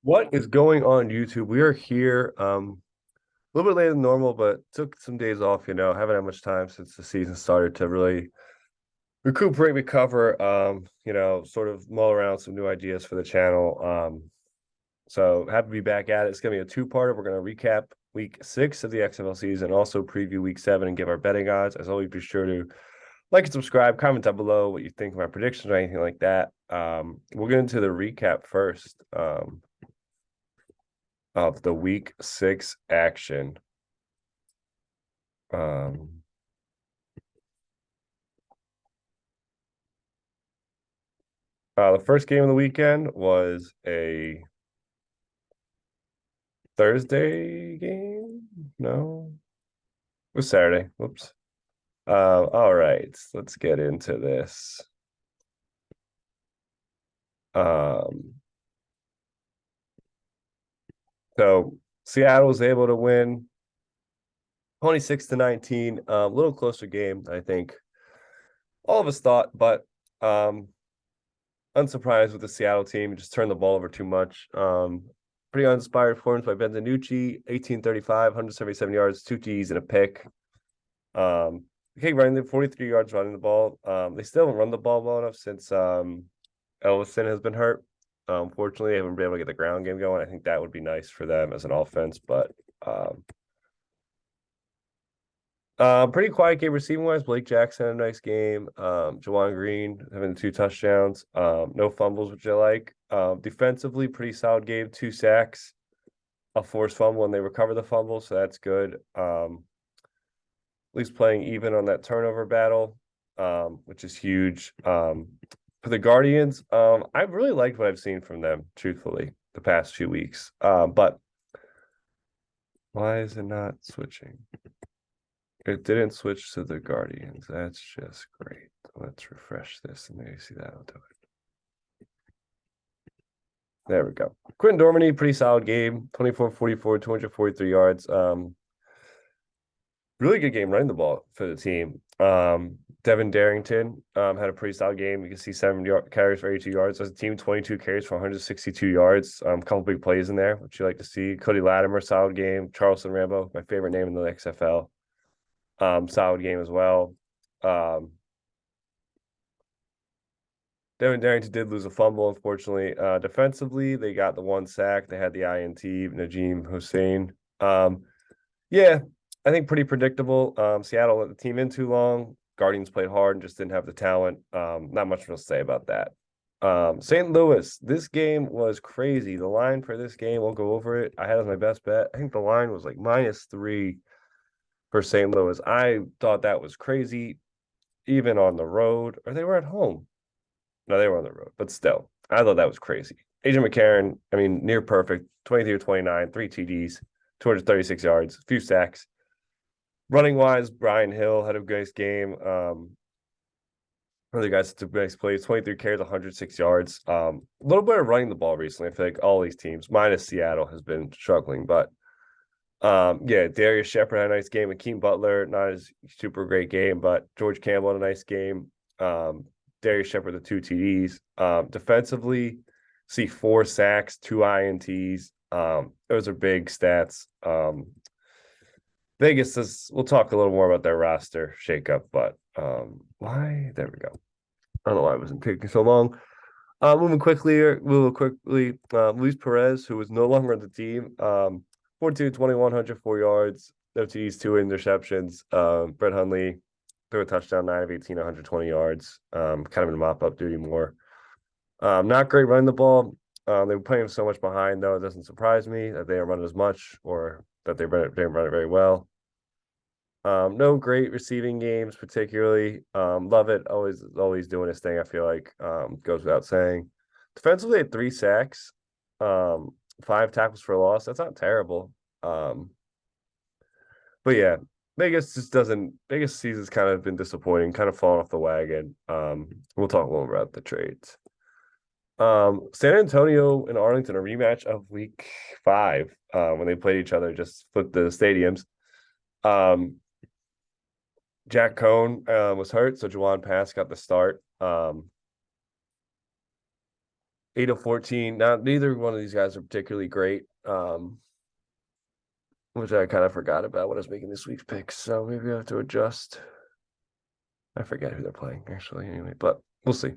What is going on YouTube? We are here a little bit later than normal, but took some days off, haven't had much time since the season started to really recuperate, recover, sort of mull around some new ideas for the channel. So happy to be back at it. It's gonna be a two-parter. We're gonna recap week 6 of the XFL season, also preview week 7 and give our betting odds. As always, be sure to like and subscribe, comment down below what you think of my predictions or anything like that. We'll get into the recap first. Of the week 6 action. Um, the first game of the weekend was a Thursday game. No, it was Saturday. Whoops. All right, let's get into this. Um, so Seattle was able to win 26-19. A little closer game, I think. All of us thought, but unsurprised with the Seattle team. Just turned the ball over too much. Pretty uninspired performance by Ben DiNucci, 1835, 177 yards, 2 T's and a pick. Okay, running the 43 yards running the ball. They still haven't run the ball well enough since Ellison has been hurt. Fortunately, they haven't been able to get the ground game going. I think that would be nice for them as an offense, but pretty quiet game receiving wise. Blake Jackson had a nice game. Jawan Green having 2 touchdowns. No fumbles, which I like. Defensively, pretty solid game. 2 sacks, a forced fumble, and they recover the fumble, so that's good. At least playing even on that turnover battle, which is huge. For the Guardians, I really liked what I've seen from them, truthfully, the past few weeks. But why is it not switching? It didn't switch to the Guardians. That's just great. Let's refresh this and maybe see that'll do it. There we go. Quentin Dormany, pretty solid game. 24-44, 243 yards. Really good game running the ball for the team. Devin Darrington had a pretty solid game. You can see 7 carries for 82 yards. As a team, 22 carries for 162 yards. A couple big plays in there, which you like to see. Cody Latimer, solid game. Charleston Rambo, my favorite name in the XFL. Solid game as well. Devin Darrington did lose a fumble, unfortunately. Defensively, they got the 1 sack. They had the INT, Najim Hussein. Yeah, I think pretty predictable. Seattle let the team in too long. Guardians played hard and just didn't have the talent. Not much to say about that. St. Louis, this game was crazy. The line for this game, we'll go over it. I had as my best bet. I think the line was like -3 for St. Louis. I thought that was crazy, even on the road. Or they were at home. No, they were on the road, but still, I thought that was crazy. Adrian McCarron, I mean, near perfect, 23-29, 3 TDs, 236 yards, a few sacks. Running wise, Brian Hill had a nice game. Other guys took nice plays, 23 carries, 106 yards. A little bit of running the ball recently. I feel like all these teams, minus Seattle, has been struggling. But yeah, Darius Shepard had a nice game. Akeem Butler, not as super great game, but George Campbell had a nice game. Darius Shepard, the 2 TDs. Defensively, see 4 sacks, 2 INTs. Those are big stats. Vegas is, we'll talk a little more about their roster shakeup, but why? There we go. I don't know why it wasn't taking so long. Moving quickly, Luis Perez, who was no longer on the team, 42-21, 104 yards, no TDs, 2 interceptions. Brett Hundley threw a touchdown, 9 of 18, 120 yards. Kind of in mop-up duty more. Not great running the ball. They were playing so much behind, though. It doesn't surprise me that they don't run as much or that they didn't run it very well. No great receiving games, particularly. Love it. Always doing his thing, I feel like. Goes without saying. Defensively, had 3 sacks, 5 tackles for a loss. That's not terrible. But yeah, Vegas season's kind of been disappointing, kind of falling off the wagon. We'll talk a little about the trades. San Antonio and Arlington, a rematch of week 5, when they played each other, just flipped the stadiums. Jack Cohn was hurt, so Juwan Pass got the start. 8-14. Now, neither one of these guys are particularly great, which I kind of forgot about when I was making this week's picks. So maybe I have to adjust. I forget who they're playing actually. Anyway, but we'll see.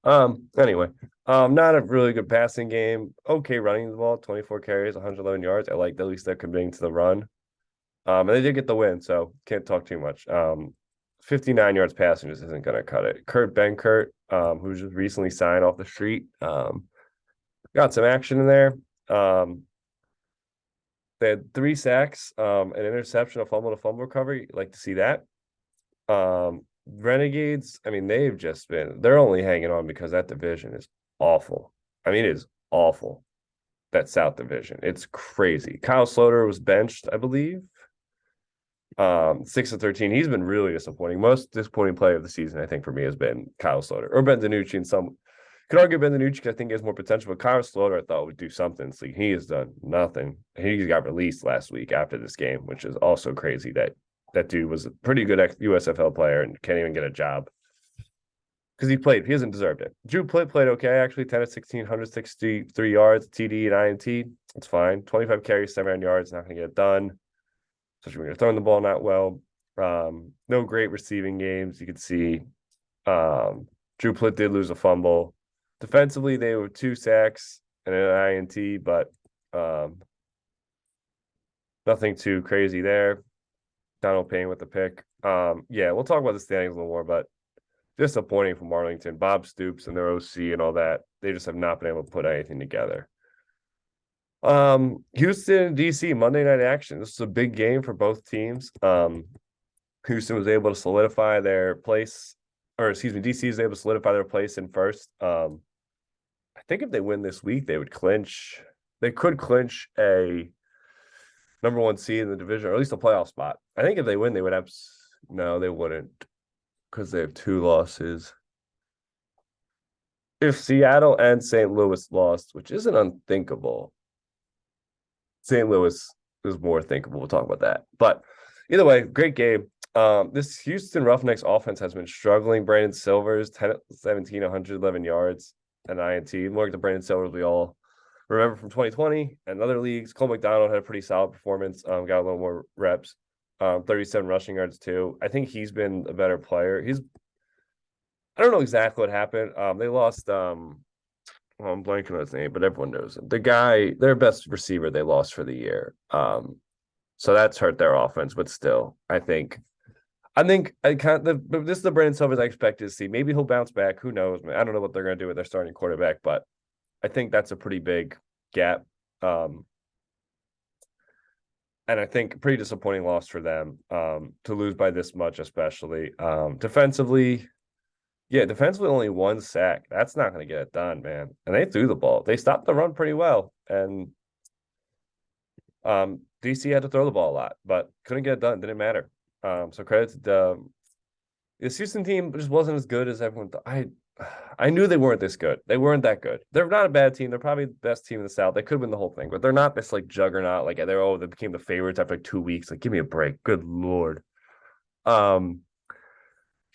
Anyway, not a really good passing game. Okay, running the ball, 24 carries, 111 yards. I like at least they're committing to the run. And they did get the win, so can't talk too much. 59 yards passing just isn't going to cut it. Kurt Benkert, who's just recently signed off the street, got some action in there. They had 3 sacks, an interception, a fumble recovery. Like to see that. Renegades, I mean, they're only hanging on because that division is awful. I mean, it is awful. That South division. It's crazy. Kyle Sloter was benched, I believe. 6-13. He's been really disappointing. Most disappointing player of the season, I think, for me, has been Kyle Sloter or Ben DiNucci. And some could argue Ben DiNucci, I think, has more potential, but Kyle Sloter, I thought, would do something. So he has done nothing. He got released last week after this game, which is also crazy that dude was a pretty good USFL player and can't even get a job because he hasn't deserved it. Drew played okay, actually, 10 of 16, 163 yards, TD and INT. It's fine. 25 carries, 7 yards, not going to get it done. Especially when you're throwing the ball not well. No great receiving games. You could see Drew Plitt did lose a fumble. Defensively, they were 2 sacks and an INT, but nothing too crazy there. Donald Payne with the pick. Yeah, we'll talk about the standings a little more, but disappointing from Arlington. Bob Stoops and their OC and all that. They just have not been able to put anything together. Houston, DC, Monday night action. This is a big game for both teams. Houston was able to solidify their place, or excuse me, DC is able to solidify their place in first. I think if they win this week, they would clinch. They could clinch a number 1 seed in the division, or at least a playoff spot. I think if they win, they would have. No, they wouldn't, because they have 2 losses. If Seattle and St. Louis lost, which isn't unthinkable, St. Louis is more thinkable. We'll talk about that. But either way, great game. This Houston Roughnecks offense has been struggling. Brandon Silvers, 10-17, 111 yards, and INT. More like the Brandon Silvers we all remember from 2020 and other leagues. Cole McDonald had a pretty solid performance. Got a little more reps. 37 rushing yards too. I think he's been a better player. I don't know exactly what happened. They lost well, I'm blanking on his name, but everyone knows him. The guy, their best receiver, they lost for the year. So that's hurt their offense, but still, I think this is the Brandon Silvers I expected to see. Maybe he'll bounce back. Who knows, man? I don't know what they're going to do with their starting quarterback, but I think that's a pretty big gap. And I think pretty disappointing loss for them to lose by this much, especially defensively. Yeah, defensively only 1 sack. That's not going to get it done, man. And they threw the ball. They stopped the run pretty well. And DC had to throw the ball a lot, but couldn't get it done. Didn't matter. So credit to this Houston team just wasn't as good as everyone thought. I knew they weren't this good. They weren't that good. They're not a bad team. They're probably the best team in the South. They could win the whole thing, but they're not this like juggernaut. Like they became the favorites after like 2 weeks. Like, give me a break. Good Lord.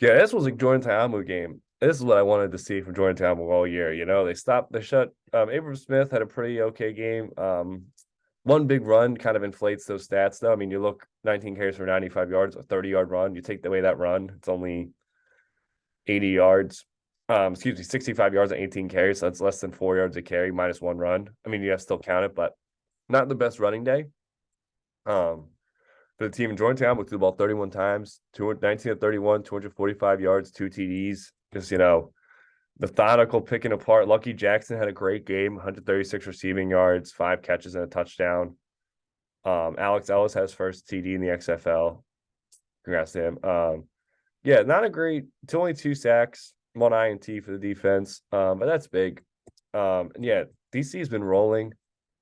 Yeah, this was a Jordan Ta'amu game. This is what I wanted to see from Jordan Ta'amu all year. You know, they shut. Abram Smith had a pretty okay game. One big run kind of inflates those stats, though. I mean, you look 19 carries for 95 yards, a 30-yard run. You take away that run, it's only 80 yards. 65 yards and 18 carries. So that's less than 4 yards a carry minus 1 run. I mean, you have to still count it, but not the best running day. For the team, Jordan Ta'amu threw the ball 31 times, 19 of 31, 245 yards, 2 TDs. Just, methodical picking apart. Lucky Jackson had a great game, 136 receiving yards, 5 catches and a touchdown. Alex Ellis has first TD in the XFL. Congrats to him. Yeah, not a great, it's only 2 sacks, 1 INT for the defense. But that's big. And yeah, DC has been rolling.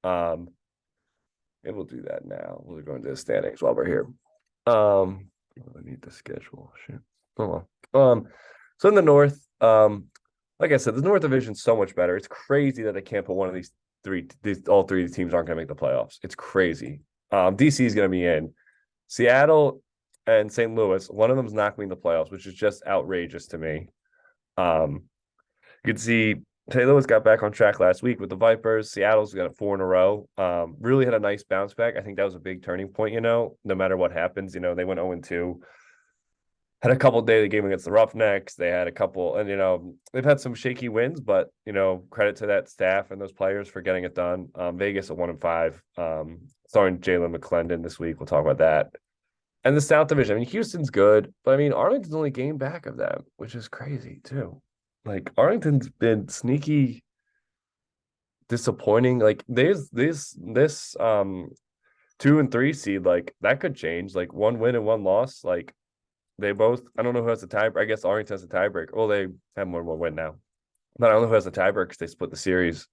And we'll do that now. We'll go into the standings while we're here. I need the schedule. Shit. Hold on. So in the North, like I said, the North Division is so much better. It's crazy that they can't put one of all 3 of the teams aren't going to make the playoffs. It's crazy. DC is going to be in. Seattle and St. Louis, one of them is not going to be in the playoffs, which is just outrageous to me. You can see St. Louis got back on track last week with the Vipers. Seattle's got 4 in a row. Really had a nice bounce back. I think that was a big turning point, no matter what happens. They went 0-2. Had a couple daily game against the Roughnecks. They had a couple, and they've had some shaky wins, but credit to that staff and those players for getting it done. Vegas at 1-5. Starring Jalen McClendon this week. We'll talk about that. And the South Division. I mean, Houston's good, but I mean, Arlington's only game back of them, which is crazy too. Like Arlington's been sneaky disappointing. Like this 2 and 3 seed, like that could change. Like 1 win and 1 loss. Like they both, I don't know who has the tie. I guess Arlington has the tiebreaker. Well, they have more than 1 win now. But I don't know who has the tiebreaker because they split the series.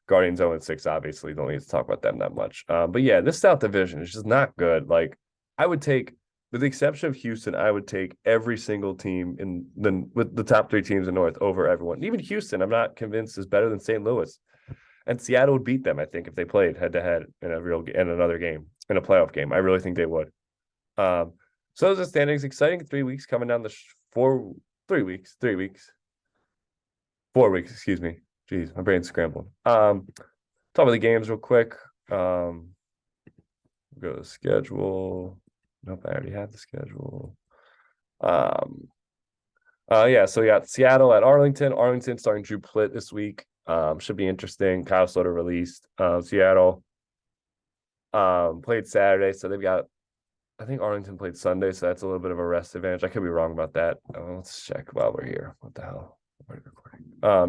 Guardians 0-6, obviously. Don't need to talk about them that much. But yeah, this South Division is just not good. Like I would take, with the exception of Houston, I would take every single team with the top 3 teams in North over everyone. Even Houston, I'm not convinced is better than St. Louis. And Seattle would beat them, I think, if they played head to head in another game, in a playoff game. I really think they would. So those are standings. Exciting 3 weeks coming down the 3 weeks. 4 weeks, excuse me. Jeez, my brain's scrambled. Talk about the games real quick. Go to the schedule. Nope, I already had the schedule. Yeah, so we got Seattle at Arlington. Arlington starting Drew Plitt this week. Should be interesting. Kyle Slater released. Seattle played Saturday, so they've got, I think Arlington played Sunday, so that's a little bit of a rest advantage. I could be wrong about that. Let's check while we're here. What the hell?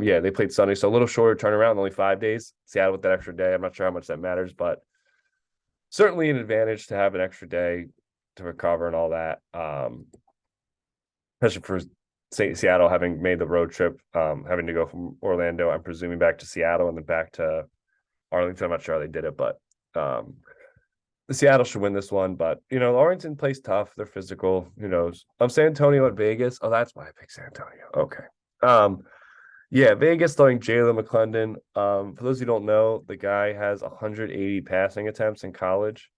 Yeah, they played Sunday, so a little shorter turnaround, only 5 days. Seattle with that extra day. I'm not sure how much that matters, but certainly an advantage to have an extra day to recover and all that. Especially for Seattle having made the road trip, having to go from Orlando, I'm presuming, back to Seattle and then back to Arlington. I'm not sure how they did it, but the Seattle should win this one. But Arlington plays tough. They're physical. Who knows? San Antonio at Vegas. Oh, that's why I picked San Antonio. Okay. Yeah, Vegas starting Jalen McClendon. For those who don't know, the guy has 180 passing attempts in college.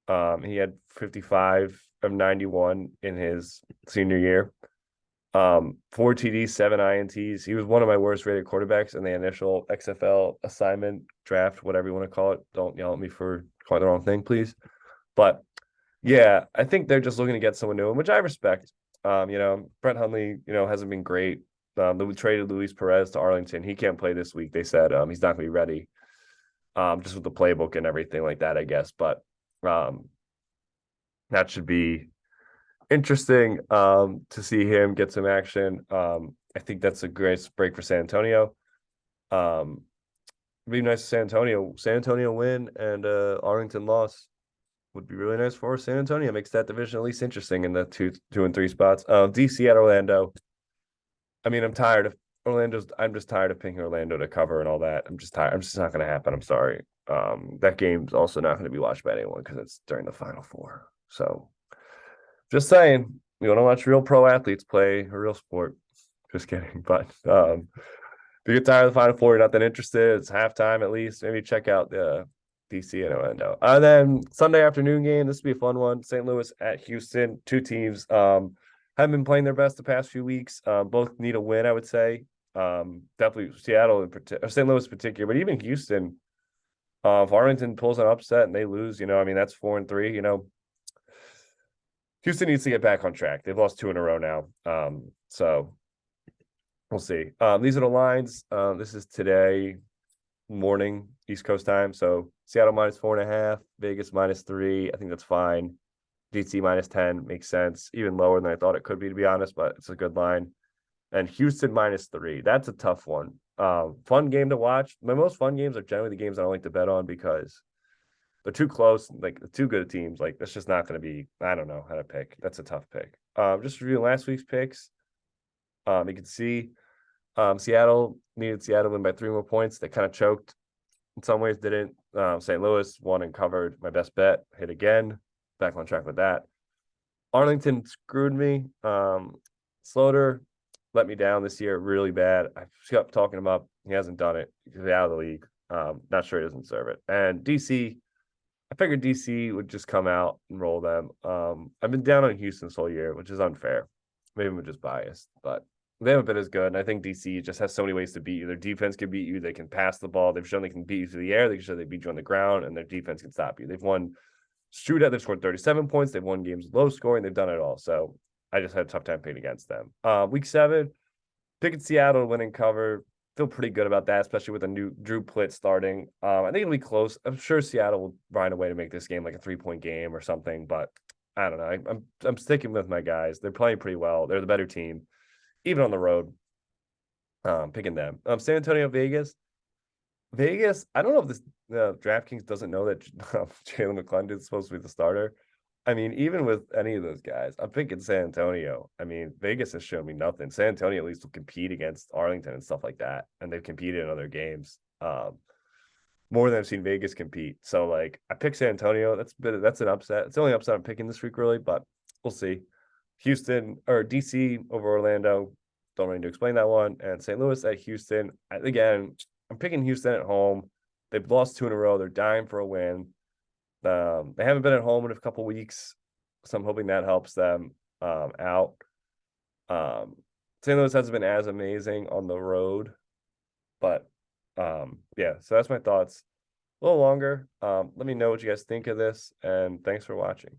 He had 55 of 91 in his senior year. 4 TDs, 7 INTs. He was one of my worst rated quarterbacks in the initial XFL assignment draft, whatever you want to call it. Don't yell at me for calling the wrong thing, please. But yeah, I think they're just looking to get someone new, which I respect. Brett Hundley, hasn't been great. They traded Luis Perez to Arlington. He can't play this week. They said he's not going to be ready. Just with the playbook and everything like that, I guess. But that should be interesting to see him get some action. I think that's a great break for San Antonio. It'd be nice for San Antonio. San Antonio win and Arlington loss would be really nice for San Antonio. Makes that division at least interesting in the 2 and 3 spots. DC at Orlando. I mean, I'm tired of Orlando's. I'm just tired of picking Orlando to cover and all that. I'm just tired. I'm just not going to happen. I'm sorry. That game's also not going to be watched by anyone because it's during the Final Four. So, just saying, you want to watch real pro athletes play a real sport. Just kidding. But if you get tired of the Final Four, you're not that interested. It's halftime at least. Maybe check out the DC and Orlando. And then Sunday afternoon game. This will be a fun one. St. Louis at Houston. 2 teams. Haven't been playing their best the past few weeks. Both need a win, I would say. Definitely Seattle or St. Louis in particular, but even Houston. If Arlington pulls an upset and they lose, that's 4 and 3. Houston needs to get back on track. They've lost 2 in a row now. So we'll see. These are the lines. This is today morning, East Coast time. So Seattle -4.5, Vegas -3. I think that's fine. DC -10 makes sense. Even lower than I thought it could be, to be honest, but it's a good line. And Houston -3. That's a tough one. Fun game to watch. My most fun games are generally the games I don't like to bet on because they're too close. Like the 2 good teams. Like that's just not going to be. I don't know how to pick. That's a tough pick. Just reviewing last week's picks. You can see Seattle needed Seattle to win by 3 more points. They kind of choked. In some ways, didn't. St. Louis won and covered. My best bet hit again. Back on track with that. Arlington screwed me. Slaughter let me down this year really bad. I kept talking him up. He hasn't done it. He's out of the league. Not sure he doesn't deserve it. And DC, I figured DC would just come out and roll them. I've been down on Houston this whole year, which is unfair. Maybe I'm just biased, but They haven't been as good. And I think DC just has so many ways to beat you. Their defense can beat you. They can pass the ball. They've shown they can beat you through the air. They can show they beat you on the ground, and their defense can stop you. They've won shootout. They've scored 37 points. They've won games low scoring. They've done it all. So I just had a tough time picking against them. Week 7, picking Seattle winning cover. Feel pretty good about that, especially with a new Drew Plitt starting. I think it'll be close. I'm sure Seattle will find a way to make this game like a 3-point game or something, but I don't know. I'm sticking with my guys. They're playing pretty well. They're the better team, even on the road. Picking them. San Antonio, Vegas. Vegas. I don't know if this DraftKings doesn't know that Jalen McClendon is supposed to be the starter. I mean, even with any of those guys, I'm picking San Antonio. I mean, Vegas has shown me nothing. San Antonio at least will compete against Arlington and stuff like that, and they've competed in other games more than I've seen Vegas compete. So, like, I picked San Antonio. That's an upset. It's the only upset I'm picking this week, really, but we'll see. Houston or DC over Orlando. Don't really need to explain that one. And St. Louis at Houston. Again, I'm picking Houston at home. They've lost 2 in a row. They're dying for a win. They haven't been at home in a couple weeks, so I'm hoping that helps them out. St. Louis hasn't been as amazing on the road, but yeah, so that's my thoughts. A little longer. Let me know what you guys think of this, and thanks for watching.